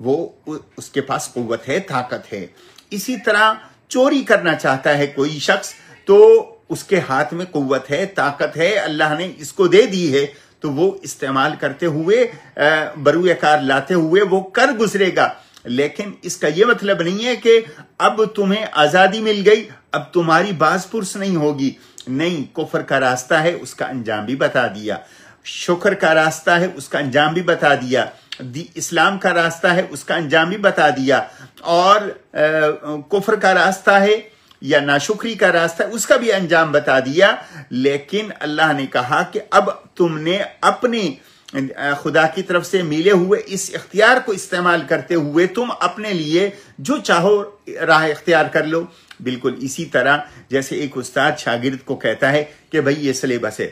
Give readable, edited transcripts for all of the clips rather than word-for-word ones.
وہ اس کے پاس قوت ہے، طاقت ہے۔ اسی طرح چوری کرنا چاہتا ہے کوئی شخص تو اس کے ہاتھ میں قوت ہے، طاقت ہے، اللہ نے اس کو دے دی ہے، تو وہ استعمال کرتے ہوئے بروئے کار لاتے ہوئے وہ کر گزرے گا۔ لیکن اس کا یہ مطلب نہیں ہے کہ اب تمہیں آزادی مل گئی، اب تمہاری باز پرس نہیں ہوگی، نہیں۔ کفر کا راستہ ہے، اس کا انجام بھی بتا دیا، شکر کا راستہ ہے، اس کا انجام بھی بتا دیا، اسلام کا راستہ ہے، اس کا انجام بھی بتا دیا، اور کفر کا راستہ ہے یا ناشکری کا راستہ ہے، اس کا بھی انجام بتا دیا۔ لیکن اللہ نے کہا کہ اب تم نے اپنے خدا کی طرف سے ملے ہوئے اس اختیار کو استعمال کرتے ہوئے تم اپنے لیے جو چاہو راہ اختیار کر لو۔ بالکل اسی طرح جیسے ایک استاد شاگرد کو کہتا ہے کہ بھائی یہ سلیبس ہے،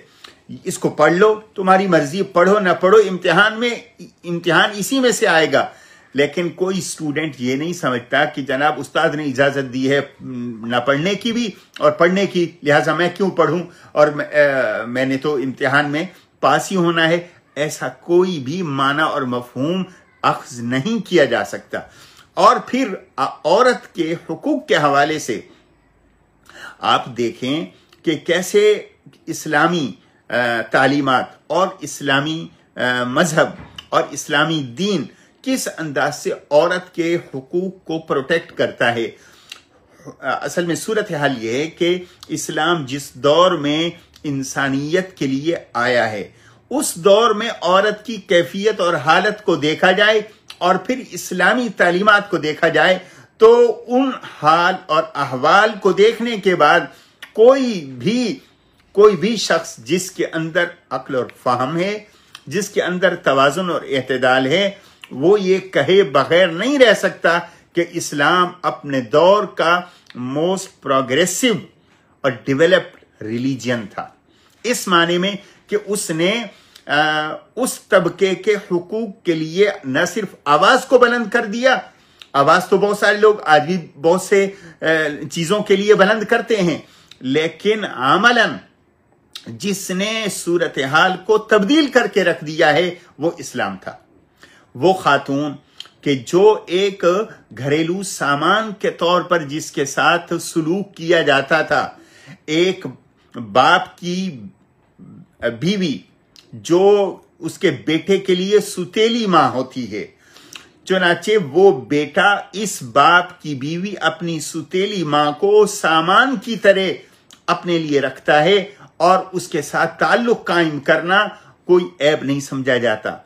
اس کو پڑھ لو، تمہاری مرضی، پڑھو نہ پڑھو، امتحان اسی میں سے آئے گا۔ لیکن کوئی اسٹوڈنٹ یہ نہیں سمجھتا کہ جناب استاد نے اجازت دی ہے نہ پڑھنے کی بھی اور پڑھنے کی، لہٰذا میں کیوں پڑھوں، اور میں نے تو امتحان میں پاس ہی ہونا ہے۔ ایسا کوئی بھی معنی اور مفہوم اخذ نہیں کیا جا سکتا۔ اور پھر عورت کے حقوق کے حوالے سے آپ دیکھیں کہ کیسے اسلامی تعلیمات اور اسلامی مذہب اور اسلامی دین کس انداز سے عورت کے حقوق کو پروٹیکٹ کرتا ہے۔ اصل میں صورتحال یہ ہے کہ اسلام جس دور میں انسانیت کے لیے آیا ہے، اس دور میں عورت کی کیفیت اور حالت کو دیکھا جائے اور پھر اسلامی تعلیمات کو دیکھا جائے تو ان حال اور احوال کو دیکھنے کے بعد کوئی بھی شخص جس کے اندر عقل اور فہم ہے، جس کے اندر توازن اور اعتدال ہے، وہ یہ کہے بغیر نہیں رہ سکتا کہ اسلام اپنے دور کا موسٹ پروگریسو اور ڈیولپڈ ریلیجن تھا، اس معنی میں کہ اس نے اس طبقے کے حقوق کے لیے نہ صرف آواز کو بلند کر دیا، آواز تو بہت سارے لوگ آج بھی بہت سے چیزوں کے لیے بلند کرتے ہیں، لیکن عملاً جس نے صورتحال کو تبدیل کر کے رکھ دیا ہے وہ اسلام تھا۔ وہ خاتون کہ جو ایک گھریلو سامان کے طور پر جس کے ساتھ سلوک کیا جاتا تھا، ایک باپ کی بیوی جو اس کے بیٹے کے لیے ستیلی ماں ہوتی ہے، چنانچہ وہ بیٹا اس باپ کی بیوی اپنی ستیلی ماں کو سامان کی طرح اپنے لیے رکھتا ہے، اور اس کے ساتھ تعلق قائم کرنا کوئی عیب نہیں سمجھا جاتا۔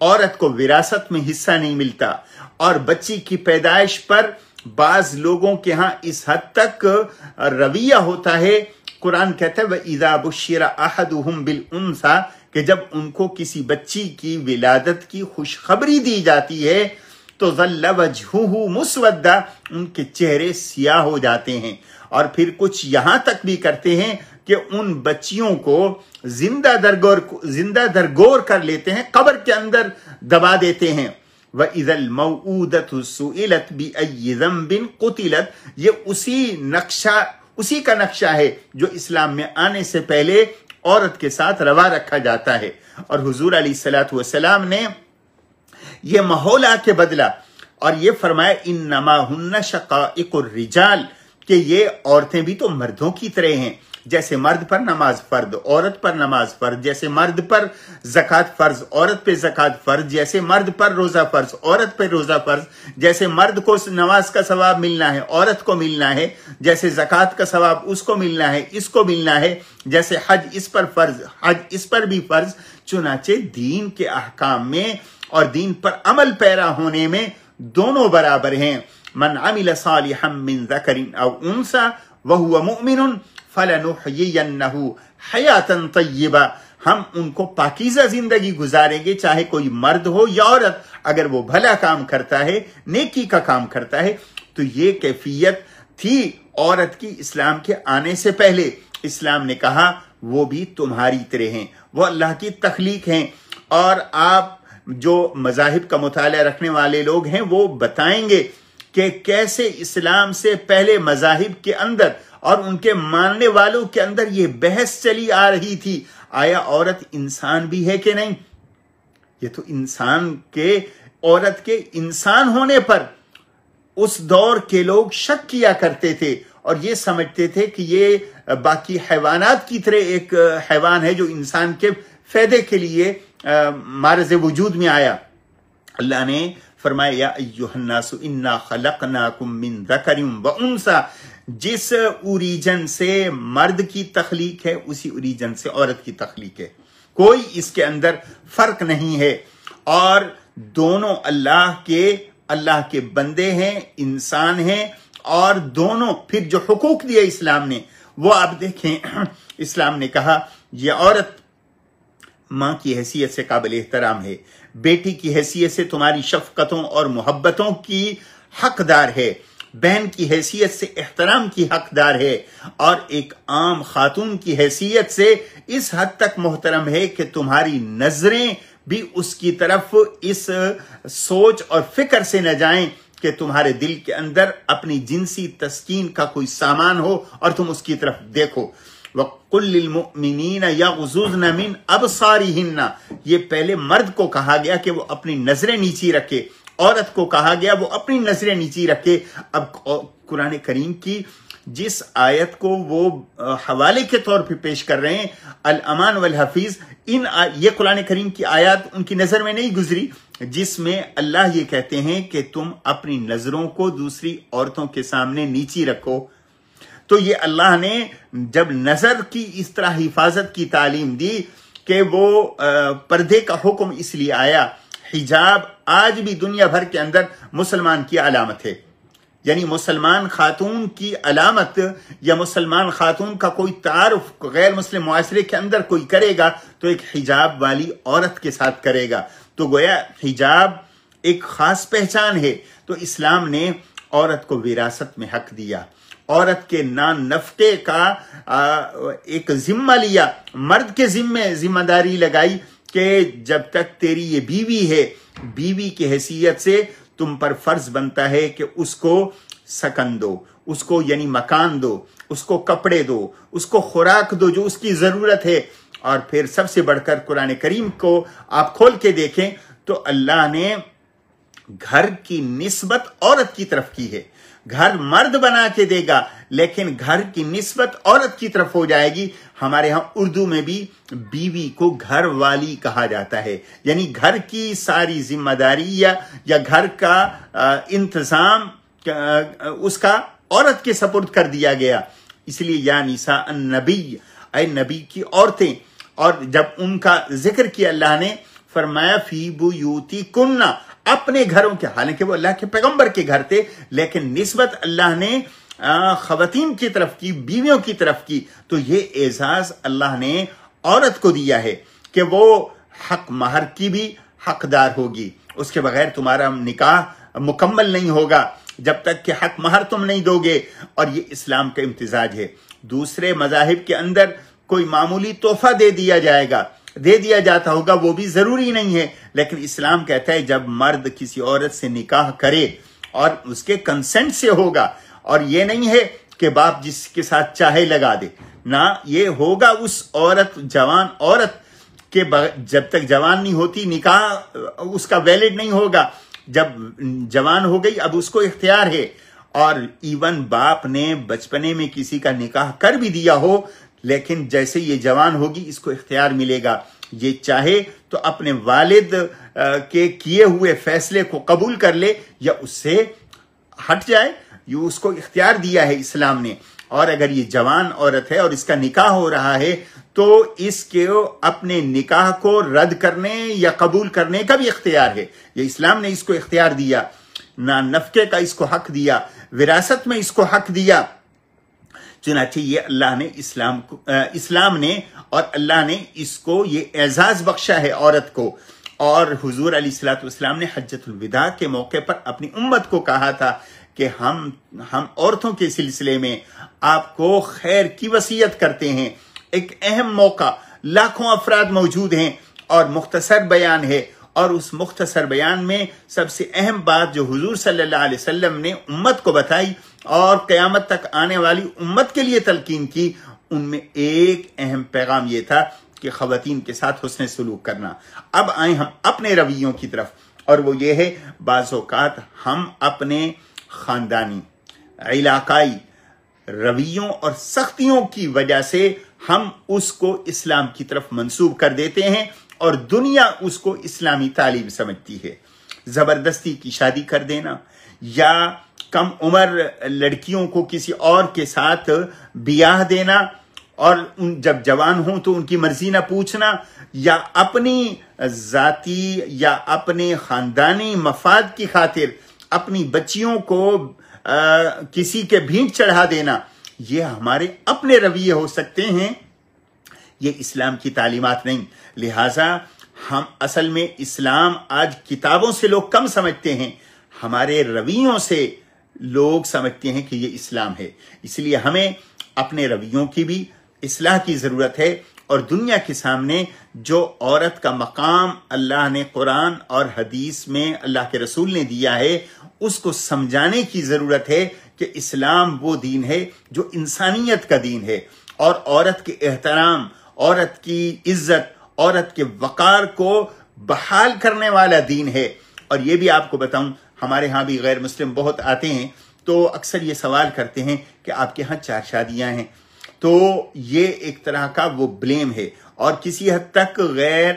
عورت کو وراثت میں حصہ نہیں ملتا، اور بچی کی پیدائش پر بعض لوگوں کے ہاں اس حد تک رویہ ہوتا ہے، قرآن کہتا ہے وَإِذَا بُشِّرَ أَحَدُهُمْ بِالْأُنثَى، کہ جب ان کو کسی بچی کی ولادت کی خوشخبری دی جاتی ہے تو ظَلَّ وَجْهُهُ مُسْوَدًّا، ان کے چہرے سیاہ ہو جاتے ہیں، اور پھر کچھ یہاں تک بھی کرتے ہیں کہ ان بچیوں کو زندہ درگور کر لیتے ہیں، قبر کے اندر دبا دیتے ہیں۔ وَإِذَا الْمَوْءُودَةُ سُئِلَتْ بِأَيِّ ذَنبٍ قُتِلَتْ، یہ اسی کا نقشہ ہے جو اسلام میں آنے سے پہلے عورت کے ساتھ روا رکھا جاتا ہے، اور حضور علیہ الصلوۃ والسلام نے یہ ماحول آ کے بدلا اور یہ فرمایا انما ہن شقائق الرجال، کہ یہ عورتیں بھی تو مردوں کی طرح ہیں، جیسے مرد پر نماز فرض، عورت پر نماز فرض، جیسے مرد پر زکوٰۃ فرض، عورت پہ زکوٰۃ فرض، جیسے مرد پر روزہ فرض، عورت پہ روزہ فرض، جیسے مرد کو نماز کا ثواب ملنا ہے عورت کو ملنا ہے، جیسے زکوٰۃ کا ثواب اس کو ملنا ہے اس کو ملنا ہے، جیسے حج اس پر فرض حج اس پر بھی فرض۔ چنانچہ دین کے احکام میں اور دین پر عمل پیرا ہونے میں دونوں برابر ہیں۔ من عمل صالحا من ذکر او انثى وهو مؤمن فَلَنُحْيِيَنَّهُ حَيَاتًا طَيِّبًا، ہم ان کو پاکیزہ زندگی گزاریں گے، چاہے کوئی مرد ہو یا عورت، اگر وہ بھلا کام کرتا ہے، نیکی کا کام کرتا ہے۔ تو یہ کیفیت تھی عورت کی اسلام کے آنے سے پہلے۔ اسلام نے کہا وہ بھی تمہاری طرح ہیں، وہ اللہ کی تخلیق ہیں، اور آپ جو مذاہب کا مطالعہ رکھنے والے لوگ ہیں وہ بتائیں گے کہ کیسے اسلام سے پہلے مذاہب کے اندر اور ان کے ماننے والوں کے اندر یہ بحث چلی آ رہی تھی، آیا عورت انسان بھی ہے کہ نہیں؟ یہ تو انسان کے عورت کے انسان ہونے پر اس دور کے لوگ شک کیا کرتے تھے اور یہ سمجھتے تھے کہ یہ باقی حیوانات کی طرح ایک حیوان ہے جو انسان کے فائدے کے لیے معرض وجود میں آیا۔ اللہ نے فرمایا یا ایھا الناس انا خلقناکم من ذکر و انثی، جس اوریجن سے مرد کی تخلیق ہے اسی اوریجن سے عورت کی تخلیق ہے، کوئی اس کے اندر فرق نہیں ہے، اور دونوں اللہ کے بندے ہیں، انسان ہیں، اور دونوں پھر جو حقوق دیا اسلام نے وہ آپ دیکھیں، اسلام نے کہا یہ عورت ماں کی حیثیت سے قابل احترام ہے، بیٹی کی حیثیت سے تمہاری شفقتوں اور محبتوں کی حقدار ہے، بہن کی حیثیت سے احترام کی حقدار ہے، اور ایک عام خاتون کی حیثیت سے اس حد تک محترم ہے کہ تمہاری نظریں بھی اس کی طرف اس سوچ اور فکر سے نہ جائیں کہ تمہارے دل کے اندر اپنی جنسی تسکین کا کوئی سامان ہو اور تم اس کی طرف دیکھو۔ وَقُلْ لِلْمُؤْمِنِينَ يَغْضُضْنَ مِنْ أَبْصَارِهِنَّ، یہ پہلے مرد کو کہا گیا کہ وہ اپنی نظریں نیچی رکھے، عورت کو کہا گیا وہ اپنی نظریں نیچی رکھے۔ اب قرآن کریم کی جس آیت کو وہ حوالے کے طور پہ پیش کر رہے ہیں، الامان والحفیظ، یہ قرآن کریم کی آیات ان کی نظر میں نہیں گزری جس میں اللہ یہ کہتے ہیں کہ تم اپنی نظروں کو دوسری عورتوں کے سامنے نیچی رکھو۔ تو یہ اللہ نے جب نظر کی اس طرح حفاظت کی تعلیم دی کہ وہ پردے کا حکم اس لیے آیا۔ حجاب آج بھی دنیا بھر کے اندر مسلمان کی علامت ہے، یعنی مسلمان خاتون کی علامت یا مسلمان خاتون کا کوئی تعارف غیر مسلم معاشرے کے اندر کوئی کرے گا تو ایک حجاب والی عورت کے ساتھ کرے گا، تو گویا حجاب ایک خاص پہچان ہے۔ تو اسلام نے عورت کو وراثت میں حق دیا، عورت کے نان نفقے کا ایک ذمہ لیا، مرد کے ذمہ داری لگائی کہ جب تک تیری یہ بیوی ہے، بیوی کی حیثیت سے تم پر فرض بنتا ہے کہ اس کو سکن دو، اس کو یعنی مکان دو، اس کو کپڑے دو، اس کو خوراک دو جو اس کی ضرورت ہے۔ اور پھر سب سے بڑھ کر قرآن کریم کو آپ کھول کے دیکھیں تو اللہ نے گھر کی نسبت عورت کی طرف کی ہے، گھر مرد بنا کے دے گا لیکن گھر کی نسبت عورت کی طرف ہو جائے گی۔ ہمارے ہاں اردو میں بھی بیوی کو گھر والی کہا جاتا ہے، یعنی گھر کی ساری ذمہ داری یا گھر کا انتظام اس کا عورت کے سپرد کر دیا گیا۔ اس لیے یا نساء النبی، اے نبی کی عورتیں، اور جب ان کا ذکر کیا اللہ نے فرمایا فی بیوتکن، اپنے گھروں کے، حالانکہ وہ اللہ کے پیغمبر کے گھر تھے لیکن نسبت اللہ نے خواتین کی طرف کی، بیویوں کی طرف کی، تو یہ اعزاز اللہ نے عورت کو دیا ہے کہ وہ حق مہر کی بھی حقدار ہوگی، اس کے بغیر تمہارا نکاح مکمل نہیں ہوگا جب تک کہ حق مہر تم نہیں دو گے، اور یہ اسلام کا امتزاج ہے۔ دوسرے مذاہب کے اندر کوئی معمولی تحفہ دے دیا جاتا ہوگا، وہ بھی ضروری نہیں ہے، لیکن اسلام کہتا ہے جب مرد کسی عورت سے نکاح کرے اور اس کے کنسنٹ سے ہوگا، اور یہ نہیں ہے کہ باپ جس کے ساتھ چاہے لگا دے، نہ، یہ ہوگا اس جوان عورت کے جب تک جوان نہیں ہوتی نکاح اس کا ویلڈ نہیں ہوگا، جب جوان ہو گئی اب اس کو اختیار ہے۔ اور ایون باپ نے بچپنے میں کسی کا نکاح کر بھی دیا ہو لیکن جیسے یہ جوان ہوگی اس کو اختیار ملے گا، یہ چاہے تو اپنے والد کے کیے ہوئے فیصلے کو قبول کر لے یا اس سے ہٹ جائے، یہ اس کو اختیار دیا ہے اسلام نے۔ اور اگر یہ جوان عورت ہے اور اس کا نکاح ہو رہا ہے تو اس کے اپنے نکاح کو رد کرنے یا قبول کرنے کا بھی اختیار ہے، یہ اسلام نے اس کو اختیار دیا، نہ نفقے کا اس کو حق دیا، وراثت میں اس کو حق دیا۔ چنانچہ یہ اللہ نے اسلام نے اور اللہ نے اس کو یہ اعزاز بخشا ہے عورت کو۔ اور حضور علیہ الصلوۃ والسلام نے حجۃ الوداع کے موقع پر اپنی امت کو کہا تھا کہ ہم عورتوں کے سلسلے میں آپ کو خیر کی وصیت کرتے ہیں۔ ایک اہم موقع، لاکھوں افراد موجود ہیں اور مختصر بیان ہے، اور اس مختصر بیان میں سب سے اہم بات جو حضور صلی اللہ علیہ وسلم نے امت کو بتائی اور قیامت تک آنے والی امت کے لیے تلقین کی، ان میں ایک اہم پیغام یہ تھا کہ خواتین کے ساتھ حسن سلوک کرنا۔ اب آئیں ہم اپنے رویوں کی طرف۔ اور وہ یہ ہے بعض اوقات ہم اپنے خاندانی علاقائی رویوں اور سختیوں کی وجہ سے ہم اس کو اسلام کی طرف منسوب کر دیتے ہیں اور دنیا اس کو اسلامی تعلیم سمجھتی ہے۔ زبردستی کی شادی کر دینا یا کم عمر لڑکیوں کو کسی اور کے ساتھ بیاہ دینا اور جب جوان ہوں تو ان کی مرضی نہ پوچھنا یا اپنی ذاتی یا اپنے خاندانی مفاد کی خاطر اپنی بچیوں کو کسی کے بھینٹ چڑھا دینا، یہ ہمارے اپنے رویے ہو سکتے ہیں، یہ اسلام کی تعلیمات نہیں۔ لہٰذا ہم اصل میں اسلام آج کتابوں سے لوگ کم سمجھتے ہیں، ہمارے رویوں سے لوگ سمجھتے ہیں کہ یہ اسلام ہے۔ اس لیے ہمیں اپنے رویوں کی بھی اصلاح کی ضرورت ہے اور دنیا کے سامنے جو عورت کا مقام اللہ نے قرآن اور حدیث میں اللہ کے رسول نے دیا ہے اس کو سمجھانے کی ضرورت ہے کہ اسلام وہ دین ہے جو انسانیت کا دین ہے اور عورت کے احترام، عورت کی عزت، عورت کے وقار کو بحال کرنے والا دین ہے۔ اور یہ بھی آپ کو بتاؤں، ہمارے ہاں بھی غیر مسلم بہت آتے ہیں تو اکثر یہ سوال کرتے ہیں کہ آپ کے ہاں 4 شادیاں ہیں، تو یہ ایک طرح کا وہ بلیم ہے اور کسی حد تک غیر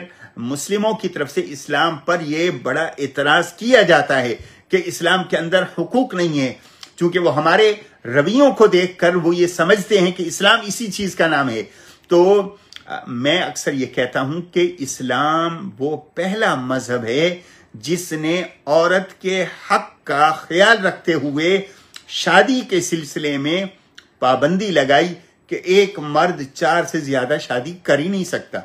مسلموں کی طرف سے اسلام پر یہ بڑا اعتراض کیا جاتا ہے کہ اسلام کے اندر حقوق نہیں ہے، چونکہ وہ ہمارے رویوں کو دیکھ کر وہ یہ سمجھتے ہیں کہ اسلام اسی چیز کا نام ہے۔ تو میں اکثر یہ کہتا ہوں کہ اسلام وہ پہلا مذہب ہے جس نے عورت کے حق کا خیال رکھتے ہوئے شادی کے سلسلے میں پابندی لگائی کہ ایک مرد 4 سے زیادہ شادی کر ہی نہیں سکتا۔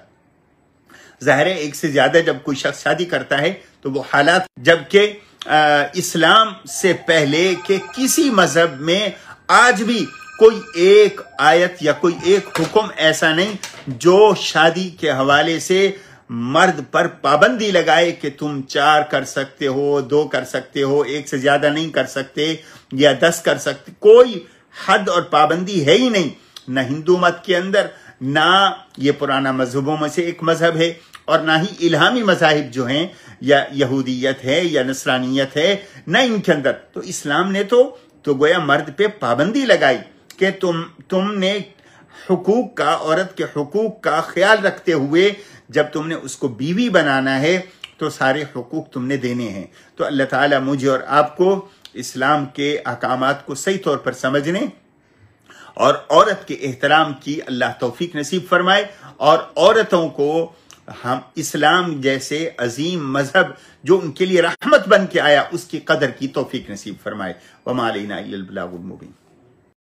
ظاہر ہے 1 سے زیادہ جب کوئی شخص شادی کرتا ہے تو وہ حالات، جبکہ اسلام سے پہلے کہ کسی مذہب میں آج بھی کوئی ایک آیت یا کوئی ایک حکم ایسا نہیں جو شادی کے حوالے سے مرد پر پابندی لگائے کہ تم 4 کر سکتے ہو، 2 کر سکتے ہو، 1 سے زیادہ نہیں کر سکتے یا 10 کر سکتے۔ کوئی حد اور پابندی ہے ہی نہیں، نہ ہندو مت کے اندر، نہ یہ پرانا مذہبوں میں سے ایک مذہب ہے اور نہ ہی الہامی مذاہب جو ہیں یا یہودیت ہے یا نصرانیت ہے، نہ ان کے اندر۔ تو اسلام نے تو گویا مرد پہ پابندی لگائی کہ تم نے حقوق کا، عورت کے حقوق کا خیال رکھتے ہوئے جب تم نے اس کو بیوی بنانا ہے تو سارے حقوق تم نے دینے ہیں۔ تو اللہ تعالیٰ مجھے اور آپ کو اسلام کے احکامات کو صحیح طور پر سمجھنے اور عورت کے احترام کی اللہ توفیق نصیب فرمائے اور عورتوں کو ہم اسلام جیسے عظیم مذہب جو ان کے لیے رحمت بن کے آیا اس کی قدر کی توفیق نصیب فرمائے۔ وما علینا الا البلاغ المبین۔